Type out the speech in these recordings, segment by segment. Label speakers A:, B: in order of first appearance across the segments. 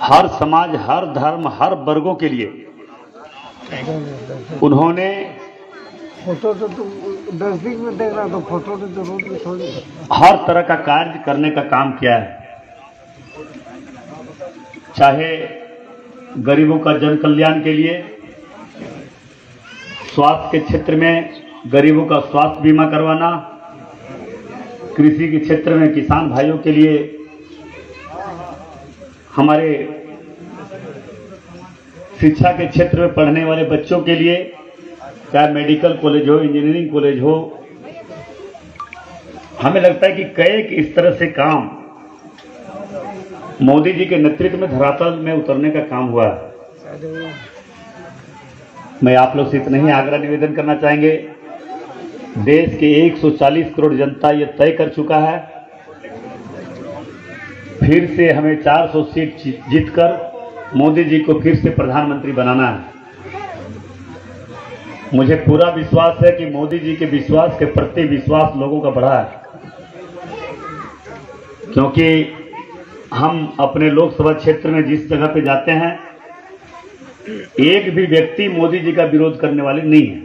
A: हर समाज, हर धर्म, हर वर्गों के लिए उन्होंने
B: फोटो तो तुम 10 दिन में देख रहा तो फोटो तो जरूर थोड़ी
A: हर तरह का कार्य करने का काम किया है। चाहे गरीबों का जन कल्याण के लिए, स्वास्थ्य के क्षेत्र में गरीबों का स्वास्थ्य बीमा करवाना, कृषि के क्षेत्र में किसान भाइयों के लिए, हमारे शिक्षा के क्षेत्र में पढ़ने वाले बच्चों के लिए, चाहे मेडिकल कॉलेज हो, इंजीनियरिंग कॉलेज हो, हमें लगता है कि कई इस तरह से काम मोदी जी के नेतृत्व में धरातल में उतरने का काम हुआ है। मैं आप लोग से इतना ही आग्रह निवेदन करना चाहेंगे, देश के 140 करोड़ जनता ये तय कर चुका है, फिर से हमें 400 सीट जीतकर मोदी जी को फिर से प्रधानमंत्री बनाना है। मुझे पूरा विश्वास है कि मोदी जी के विश्वास के प्रति विश्वास लोगों का बढ़ा है, क्योंकि हम अपने लोकसभा क्षेत्र में जिस जगह पे जाते हैं, एक भी व्यक्ति मोदी जी का विरोध करने वाले नहीं है।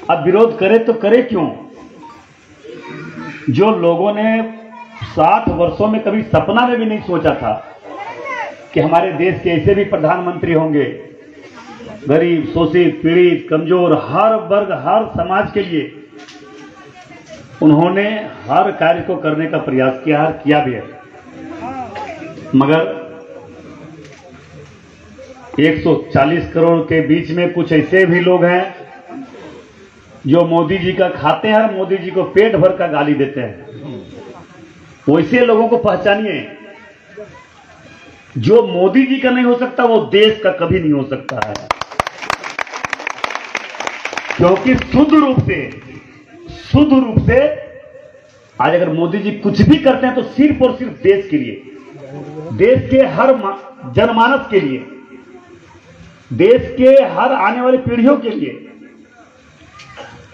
A: अब विरोध करे तो करे क्यों? जो लोगों ने 60 वर्षों में कभी सपना में भी नहीं सोचा था कि हमारे देश के ऐसे भी प्रधानमंत्री होंगे, गरीब, शोषित, पीड़ित, कमजोर, हर वर्ग, हर समाज के लिए उन्होंने हर कार्य को करने का प्रयास किया भी है। मगर 140 करोड़ के बीच में कुछ ऐसे भी लोग हैं जो मोदी जी का खाते हैं और मोदी जी को पेट भर का गाली देते हैं। वैसे लोगों को पहचानिए। जो मोदी जी का नहीं हो सकता वो देश का कभी नहीं हो सकता है, क्योंकि शुद्ध रूप से आज अगर मोदी जी कुछ भी करते हैं तो सिर्फ और सिर्फ देश के लिए, देश के हर जनमानस के लिए, देश के हर आने वाली पीढ़ियों के लिए,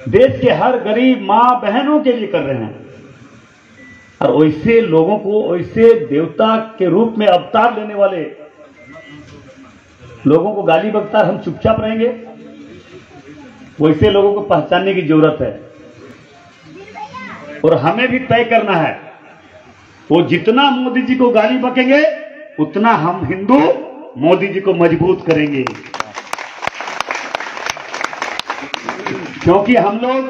A: देश के हर गरीब मां बहनों के लिए कर रहे हैं। और वैसे लोगों को, वैसे देवता के रूप में अवतार लेने वाले लोगों को गाली बकता हम चुपचाप रहेंगे? वैसे लोगों को पहचानने की जरूरत है और हमें भी तय करना है। वो जितना मोदी जी को गाली बकेंगे उतना हम हिंदू मोदी जी को मजबूत करेंगे, क्योंकि हम लोग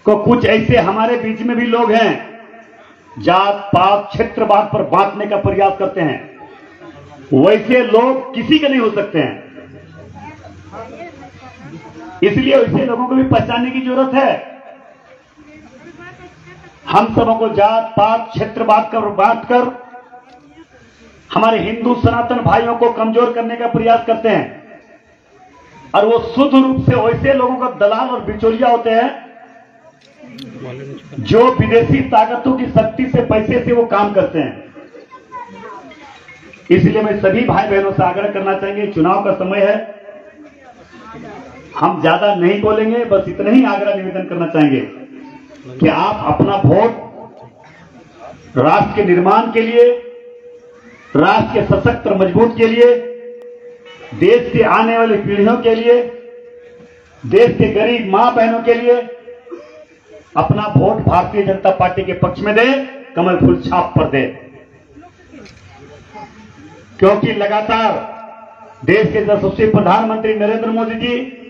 A: को कुछ ऐसे हमारे बीच में भी लोग हैं जात पात क्षेत्रवाद पर बांटने का प्रयास करते हैं। वैसे लोग किसी के नहीं हो सकते हैं, इसलिए वैसे लोगों को भी पहचानने की जरूरत है। हम सबों को जात पात क्षेत्रवाद कर बांटकर हमारे हिंदू सनातन भाइयों को कमजोर करने का प्रयास करते हैं, और वो शुद्ध रूप से वैसे लोगों का दलाल और बिचौलिया होते हैं जो विदेशी ताकतों की शक्ति से, पैसे से वो काम करते हैं। इसलिए मैं सभी भाई बहनों से आग्रह करना चाहेंगे, चुनाव का समय है, हम ज्यादा नहीं बोलेंगे, बस इतना ही आग्रह निवेदन करना चाहेंगे कि आप अपना वोट राष्ट्र के निर्माण के लिए, राष्ट्र के सशक्त और मजबूत के लिए, देश के आने वाली पीढ़ियों के लिए, देश के गरीब मां बहनों के लिए अपना वोट भारतीय जनता पार्टी के पक्ष में दे, कमल फूल छाप पर दे। क्योंकि लगातार देश के यशस्वी प्रधानमंत्री नरेंद्र मोदी जी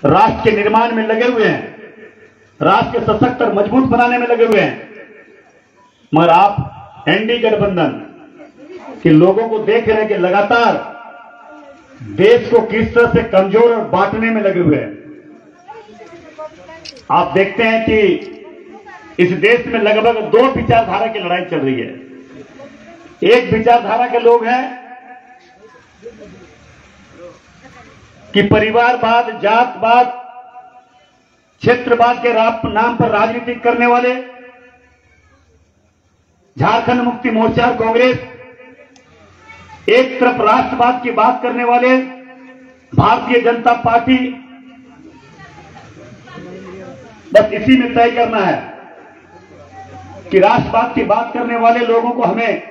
A: राष्ट्र के निर्माण में लगे हुए हैं, राष्ट्र के सशक्त और मजबूत बनाने में लगे हुए हैं। मगर आप एनडीए गठबंधन के लोगों को देख रहे हैं कि लगातार देश को किस तरह से कमजोर और बांटने में लगे हुए हैं। आप देखते हैं कि इस देश में लगभग 2 विचारधारा की लड़ाई चल रही है। एक विचारधारा के लोग हैं कि परिवारवाद, जातवाद, क्षेत्रवाद के नाम पर राजनीति करने वाले झारखंड मुक्ति मोर्चा और कांग्रेस, एक तरफ राष्ट्रवाद की बात करने वाले भारतीय जनता पार्टी, बस इसी में तय करना है कि राष्ट्रवाद की बात करने वाले लोगों को हमें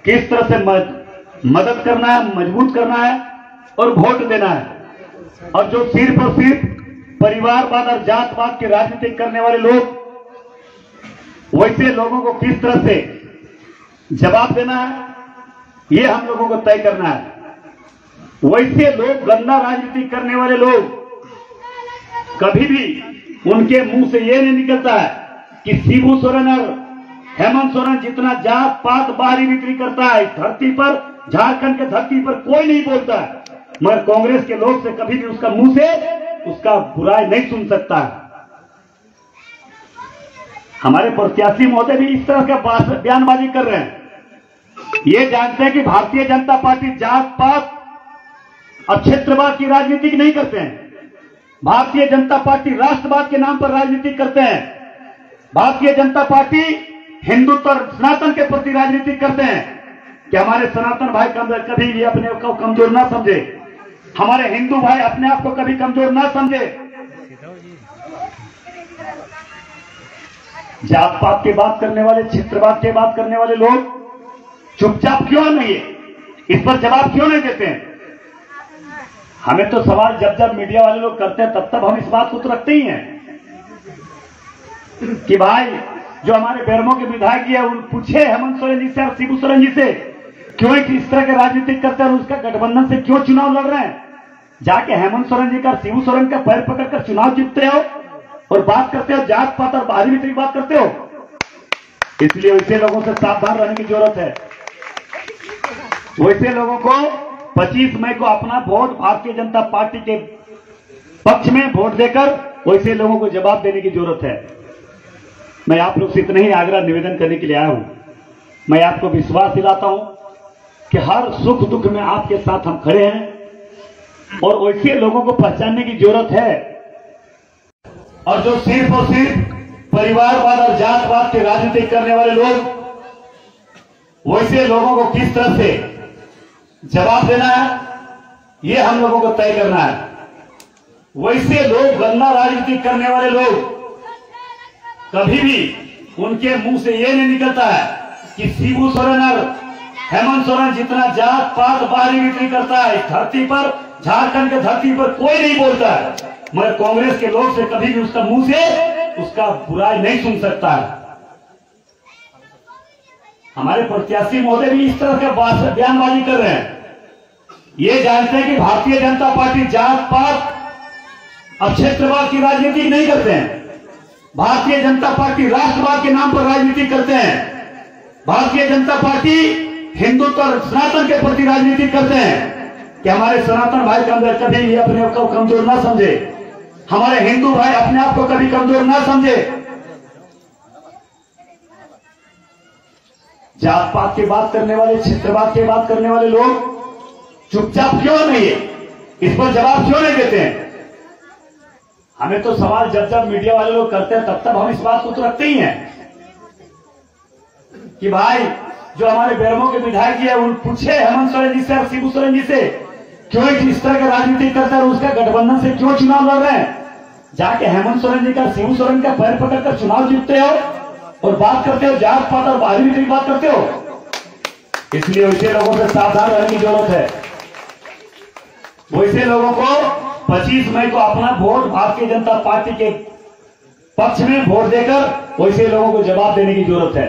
A: किस तरह से मदद करना है, मजबूत करना है और वोट देना है। और जो सिर्फ और सिर्फ परिवारवाद और जातवाद की राजनीति करने वाले लोग, वैसे लोगों को किस तरह से जवाब देना है, ये हम लोगों को तय करना है। वैसे लोग, गंदा राजनीति करने वाले लोग, कभी भी उनके मुंह से ये नहीं निकलता है कि शिबू सोरेन और हेमंत सोरेन जितना जात पात बाहरी बिक्री करता है इस धरती पर, झारखंड के धरती पर कोई नहीं बोलता है। मगर कांग्रेस के लोग से कभी भी उसका मुंह से उसका बुराई नहीं सुन सकता है। हमारे प्रत्याशी महोदय भी इस तरह का बयानबाजी कर रहे हैं। ये जानते हैं कि भारतीय जनता पार्टी जात पात और क्षेत्रवाद की राजनीति नहीं करते हैं। भारतीय जनता पार्टी राष्ट्रवाद के नाम पर राजनीति करते हैं। भारतीय जनता पार्टी हिंदुत्व और सनातन के प्रति राजनीति करते हैं कि हमारे सनातन भाई कभी भी अपने को कमजोर ना समझे, हमारे हिंदू भाई अपने आप को कभी कमजोर ना समझे। जात पात की बात करने वाले, क्षेत्रवाद की बात करने वाले लोग चुपचाप क्यों नहीं है, इस पर जवाब क्यों नहीं देते हैं? हमें तो सवाल जब जब मीडिया वाले लोग करते हैं तब हम इस बात को तो रखते ही हैं कि भाई जो हमारे बेरमो के विधायक है उन पूछे हेमंत सोरेन जी से और शिबू सोरेन जी से क्यों इस तरह के राजनीति करते हैं और उसका गठबंधन से क्यों चुनाव लड़ रहे हैं। जाके हेमंत सोरेन जी का, शिबू सोरेन का पैर पकड़कर चुनाव जीतते हो और बात करते हो जात पात और बाहरी बिक्री की बात करते हो। इसलिए वैसे लोगों से सावधान रहने की जरूरत है। वैसे लोगों को 25 मई को अपना वोट भारतीय जनता पार्टी के पक्ष में वोट देकर वैसे लोगों को जवाब देने की जरूरत है। मैं आप लोग से इतना ही आग्रह निवेदन करने के लिए आया हूं। मैं आपको विश्वास दिलाता हूं कि हर सुख दुख में आपके साथ हम खड़े हैं और वैसे लोगों को पहचानने की जरूरत है। और जो सिर्फ और सिर्फ परिवारवाद और जातवाद की राजनीति करने वाले लोग, वैसे लोगों को किस तरह से जवाब देना है, ये हम लोगों को तय करना है। वैसे लोग, गंदा राजनीति करने वाले लोग, कभी भी उनके मुंह से ये नहीं निकलता है कि शिबू सोरेन और हेमंत सोरेन जितना जात पात बाहरी बिक्री करता है इस धरती पर, झारखंड के धरती पर कोई नहीं बोलता है। मगर कांग्रेस के लोग से कभी भी उसका मुंह से उसका बुराई नहीं सुन सकता है। हमारे प्रत्याशी महोदय भी इस तरह का बयानबाजी कर रहे हैं। ये जानते हैं कि भारतीय जनता पार्टी जात पात और क्षेत्रवाद की राजनीति नहीं करते हैं। भारतीय जनता पार्टी राष्ट्रवाद के नाम पर राजनीति करते हैं। भारतीय जनता पार्टी हिंदुत्व और सनातन के प्रति राजनीति करते हैं कि हमारे सनातन भाई कभी भी अपने को कमजोर ना समझे, हमारे हिंदू भाई अपने आप को कभी कमजोर ना समझे। जात पात की बात करने वाले, क्षेत्रवाद की बात करने वाले लोग चुपचाप क्यों नहीं है, इस पर जवाब क्यों नहीं देते हैं? हमें तो सवाल जब जब मीडिया वाले लोग करते हैं तब हम इस बात को तो रखते ही हैं कि भाई जो हमारे बेरमो के विधायक है उन पूछे हेमंत सोरेन जी से और शिबू सोरेन जी से क्यों इस तरह का राजनीति करते हैं और उसका गठबंधन से क्यों चुनाव लड़ रहे हैं। जाके हेमंत सोरेन जी का, शिबू सोरेन का पैर पकड़कर चुनाव जीतते हो और बात करते हो जात पात और बाहरी बिक्री की बात करते हो। इसलिए वैसे लोगों से सावधान रहने की जरूरत है। वैसे लोगों को 25 मई को अपना वोट भारतीय जनता पार्टी के पक्ष में वोट देकर वैसे लोगों को जवाब देने की जरूरत है।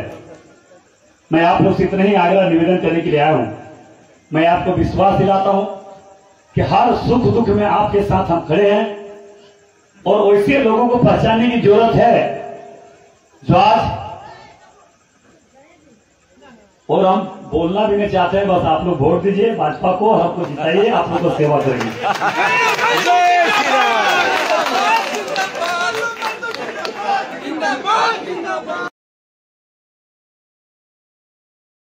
A: मैं आप लोग से इतना ही आग्रह निवेदन करने के लिए आया हूं। मैं आपको विश्वास दिलाता हूं कि हर सुख दुख में आपके साथ हम खड़े हैं और वैसे लोगों को पहचानने की जरूरत है जो आज, और हम बोलना भी नहीं चाहते हैं, बस आप लोग वोट दीजिए भाजपा को, हमको जिताइए, आप लोग को सेवा करेंगे।